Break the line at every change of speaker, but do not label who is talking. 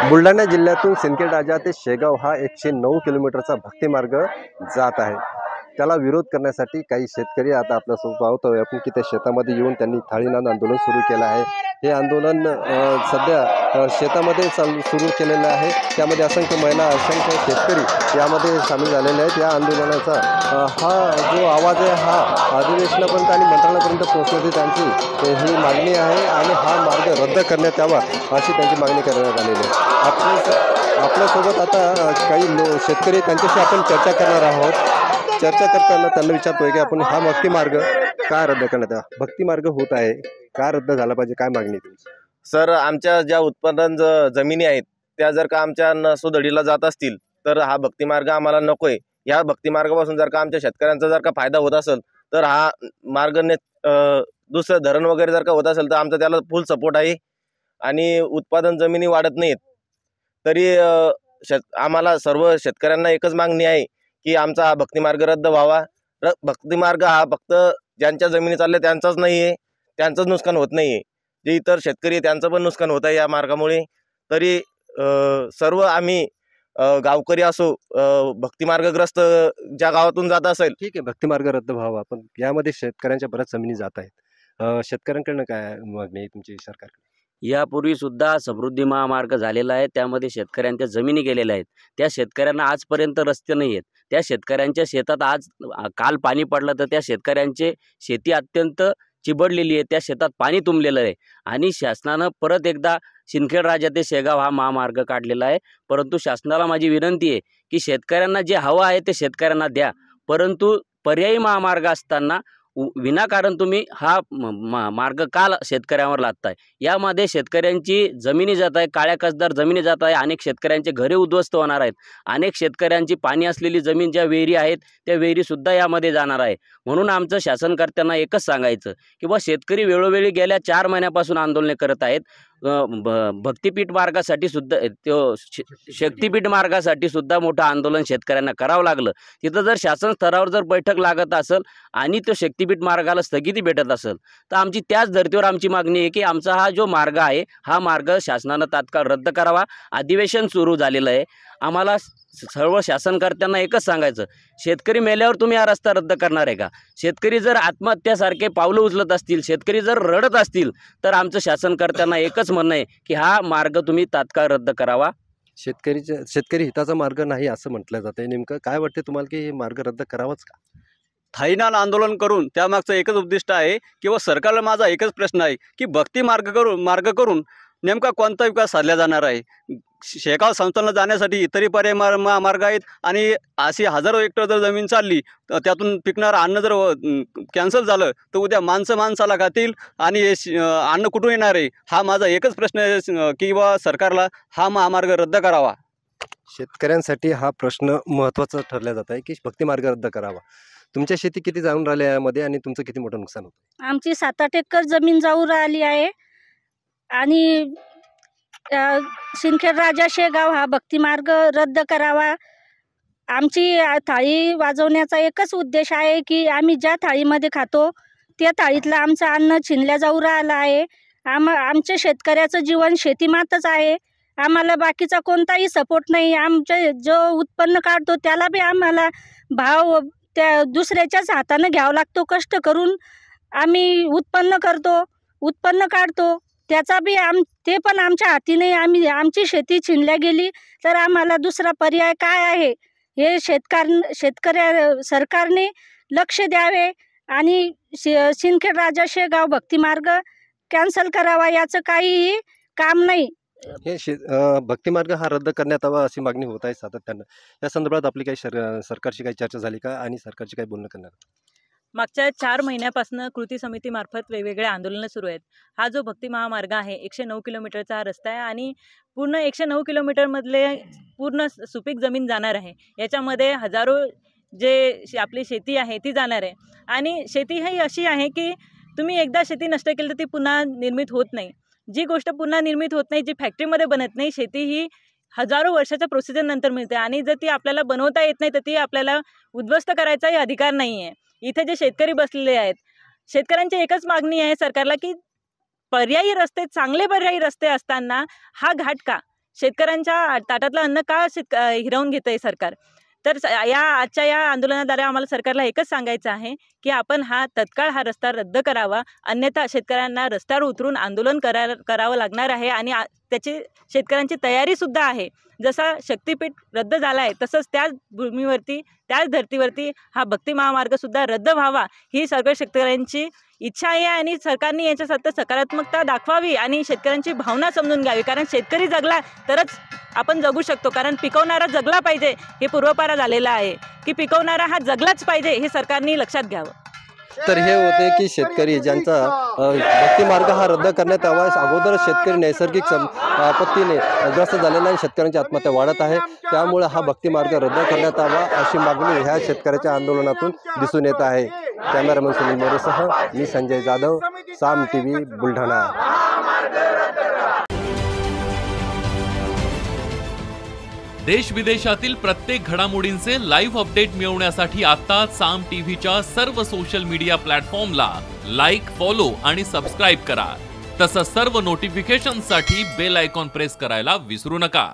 बुलढाणा जिल्ह्यातून सिंदखेड राजा ते शेगाव हा 109 किलोमीटरचा भक्तिमार्ग जात आहे। त्याला विरोध करण्यासाठी काही शेतकरी आता आपल्यासोबत पाहतोय आपण की त्या शेतामध्ये येऊन त्यांनी थाळीनाद आंदोलन सुरू केलं आहे। हे आंदोलन सध्या शेतामध्ये सुरू केलेलं आहे। त्यामध्ये असंख्य महिला, असंख्य शेतकरी यामध्ये सामील झालेले आहेत। या आंदोलनाचा हा जो आवाज आहे हा अधिवेशनापर्यंत आणि मंत्रालयापर्यंत पोहोचण्याची त्यांची ही मागणी आहे आणि हा मार्ग रद्द करण्यात यावा अशी त्यांची मागणी करण्यात आलेली आहे। आपल्यासोबत आता काही शेतकरी त्यांच्याशी आपण चर्चा करणार आहोत। चर्चा करताना त्यांना विचारतोय की आपण हा भक्तिमार्ग का रद्द करण्यात यावा? भक्तिमार्ग होत आहे, का रद्द झाला पाहिजे, काय मागणी तुमची?
सर, आमच्या ज्या उत्पादन जमिनी आहेत त्या जर का आमच्या नसोदडीला जात असतील तर हा भक्तिमार्ग आम्हाला नकोय। या भक्तिमार्गापासून जर का आमच्या शेतकऱ्यांचा जर का फायदा होत असेल तर हा मार्ग दुसरं धरण वगैरे जर का होत असेल तर आमचा त्याला फुल सपोर्ट आहे। आणि उत्पादन जमिनी वाढत नाहीत तरी आम्हाला सर्व शेतकऱ्यांना एकच मागणी आहे की आमचा हा भक्तिमार्ग रद्द व्हावा। भक्तिमार्ग हा फक्त ज्यांच्या जमिनी चालल्या त्यांचाच नाही आहे, त्यांचंच नुकसान होत नाही आहे, जे इतर शेतकरी त्यांचं पण नुकसान होत आहे या मार्गामुळे। तरी सर्व आम्ही गावकरी असो, भक्तिमार्गग्रस्त ज्या गावातून जात असेल,
ठीक आहे, भक्तिमार्ग रद्द व्हावा, पण यामध्ये शेतकऱ्यांच्या बऱ्याच जमिनी जात आहेत। शेतकऱ्यांकडनं काय मागणी आहे तुमची सरकारकडे?
यापूर्वी सुद्धा समृद्धी महामार्ग झालेला आहे, त्यामध्ये शेतकऱ्यांच्या जमिनी गेलेल्या आहेत। त्या शेतकऱ्यांना आजपर्यंत रस्ते नाही आहेत। त्या शेतकऱ्यांच्या शेतात आज काल पाणी पडलं तर त्या शेतकऱ्यांची शेती अत्यंत चिबडलेली आहे, त्या शेतात पाणी तुंबलेलं आहे। आणि शासनानं परत एकदा सिंदखेड राजा ते शेगाव हा महामार्ग काढलेला आहे। परंतु शासनाला माझी विनंती आहे की शेतकऱ्यांना जे हवं आहे ते शेतकऱ्यांना द्या, परंतु पर्यायी महामार्ग असताना विनाकारण तुम्ही हा मार्ग का शेतकऱ्यांवर लादताय? यामध्ये शेतकऱ्यांची जमिनी जात आहे, काळ्या कसदार जमिनी जात आहे, अनेक शेतकऱ्यांचे घरे उद्ध्वस्त होणार आहेत, अनेक शेतकऱ्यांची पाणी असलेली जमीन ज्या विहिरी आहेत त्या विहिरीसुद्धा यामध्ये जाणार आहे। म्हणून आमचं शासनकर्त्यांना एकच सांगायचं की बा शेतकरी वेळोवेळी गेल्या 4 महिन्यापासून आंदोलने करत आहेत। भक्तिपीठ मार्गासाठी सुद्धा शक्तिपीठ मार्गासाठी सुद्धा मोठं आंदोलन शेतकऱ्यांना करावं लागलं। तिथं जर शासन स्तरावर जर बैठक लागत असेल आणि तो शक्तिपीठ मार्गाला स्थगिती भेटत असेल तर आमची त्याच धर्तीवर आमची मागणी आहे की आमचा हा जो मार्ग आहे हा मार्ग शासनानं तात्काळ रद्द करावा। अधिवेशन सुरू झालेलं आहे, आम्हाला सर्व शासनकर्त्यांना एकच सांगायचं, शेतकरी मेल्यावर तुम्ही हा रस्ता रद्द करणार आहे का? शेतकरी जर आत्महत्यासारखे पावलं उचलत असतील, शेतकरी जर रडत असतील तर आमचं शासनकर्त्यांना एकच म्हणणं आहे की हा मार्ग तुम्ही तात्काळ रद्द करावा।
शेतकरी हिताचा मार्ग नाही असं म्हटलं जातं, नेमकं काय वाटते तुम्हाला की हे मार्ग रद्द करावाच का?
थाईनान आंदोलन करून त्यामागचं एकच उद्दिष्ट आहे किंवा सरकारला माझा एकच प्रश्न आहे की भक्ती मार्ग करून नेमका कोणता विकास साधला जाणार आहे? शेगाव संस्थानला जाण्यासाठी इतरही पर्याय मार्ग आहेत आणि अशी हजारो हेक्टर जर जमीन चालली त्यातून पिकणारं अन्न जर कॅन्सल झालं तर उद्या माणसाला खातील आणि अन्न कुठून येणार आहे? हा माझा एकच प्रश्न आहे की बा सरकारला हा महामार्ग रद्द करावा।
शेतकऱ्यांसाठी हा प्रश्न महत्त्वाचा ठरला जात आहे की भक्तिमार्ग रद्द करावा। तुमच्या शेती किती जाऊन राहिली यामध्ये आणि तुमचं किती मोठं नुकसान होतं?
आमची 7-8 एकर जमीन जाऊन राहिली आहे आणि सिंदखेड राजा शेगाव हा भक्तिमार्ग रद्द करावा। आमची थाळी वाजवण्याचा एकच उद्देश आहे की आम्ही ज्या थाळीमध्ये खातो त्या थाळीतलं आमचं अन्न छिनल्या जाऊ राहिलं आहे। आमच्या शेतकऱ्याचं जीवन शेतीमातच आहे, आम्हाला बाकीचा कोणताही सपोर्ट नाही। आमचे जो उत्पन्न काढतो त्याला बी आम्हाला भाव त्या दुसऱ्याच्याच हातानं घ्यावं लागतो, कष्ट करून आम्ही उत्पन्न काढतो त्याचा बी ते पण आमच्या हाती नाही। आमची शेती छिनल्या गेली तर आम्हाला दुसरा पर्याय काय आहे हे सरकारने लक्ष द्यावे आणि सिंदखेड राजा शेगाव भक्तिमार्ग कॅन्सल करावा, याचं काहीही काम नाही।
हे भक्तिमार्ग हा रद्द करण्यात यावा अशी मागणी होत आहे सातत्यानं। या संदर्भात आपली काही सरकारशी काही चर्चा झाली का आणि सरकारची काही बोलणं करणार?
मागच्या 4 महिन्यापासून कृती समितीमार्फत वेगवेगळे आंदोलनं सुरू आहेत। हा जो भक्ती महामार्ग आहे 109 किलोमीटरचा हा रस्ता आहे आणि पूर्ण 109 किलोमीटरमधले पूर्ण सुपीक जमीन जाणार आहे। याच्यामध्ये हजारो आपली शेती आहे ती जाणार आहे आणि शेती ही अशी आहे की तुम्ही एकदा शेती नष्ट केली तर ती पुन्हा निर्मित होत नाही। जी गोष्ट पुन्हा निर्मित होत नाही, जी फॅक्टरीमध्ये बनत नाही, शेती ही हजारो वर्षाच्या प्रोसिजर नंतर मिळते आणि जर ती आपल्याला बनवता येत नाही तर ती आपल्याला उद्ध्वस्त करायचाही अधिकार नाही आहे। इथे जे शेतकरी बसलेले आहेत, शेतकऱ्यांची एकच मागणी आहे सरकारला की चांगले पर्यायी रस्ते असताना हा घाट का? शेतकऱ्यांच्या ताटातलं अन्न का हिरावून घेतंय सरकार? तर आजच्या या आंदोलनाद्वारे आम्हाला सरकारला एकच सांगायचं आहे की आपण तत्काळ हा रस्ता रद्द करावा, अन्यथा शेतकऱ्यांना रस्त्यावर उतरून आंदोलन करावं लागणार आहे आणि त्याची शेतकऱ्यांची तयारीसुद्धा आहे. जसा शक्तीपीठ रद्द झाला आहे तसंच त्याच भूमीवरती त्याच धर्तीवरती हा भक्ती महामार्गसुद्धा रद्द व्हावा ही सगळ्या शेतकऱ्यांची इच्छा आहे आणि सरकारने याच्यासाठी सकारात्मकता दाखवावी आणि शेतकऱ्यांची भावना समजून घ्यावी. कारण शेतकरी जगला तरच आपण जगू शकतो. कारण पिकवणारा जगला पाहिजे हे पूर्वपारा झालेलं आहे की पिकवणारा हा जगलाच पाहिजे हे सरकारने लक्षात घ्यावं.
तर हे होते की शेतकरी ज्यांचा भक्ती मार्ग हा रद्द करण्यात यावा. अगोदर शेतकरी नैसर्गिक आपत्तीने ग्रस्त झालेला आहे, शेतकऱ्यांची आत्महत्या वाढत आहे, त्यामुळे हा भक्ती मार्ग रद्द करण्यात यावा अशी मागणी ह्या शेतकऱ्याच्या आंदोलनातून दिसून येत आहे. कॅमेरामन सुनील मोरेसह मी संजय जाधव, साम TV, बुलढाणा.
देश विदेशातील प्रत्येक घडामोडींचे लाईव्ह अपडेट मिळवण्यासाठी आता साम टीव्हीच्या सर्व सोशल मीडिया प्लॅटफॉर्मला लाईक, फॉलो आणि सबस्क्राईब करा. तसंच सर्व नोटिफिकेशनसाठी बेल आयकॉन प्रेस करायला विसरू नका.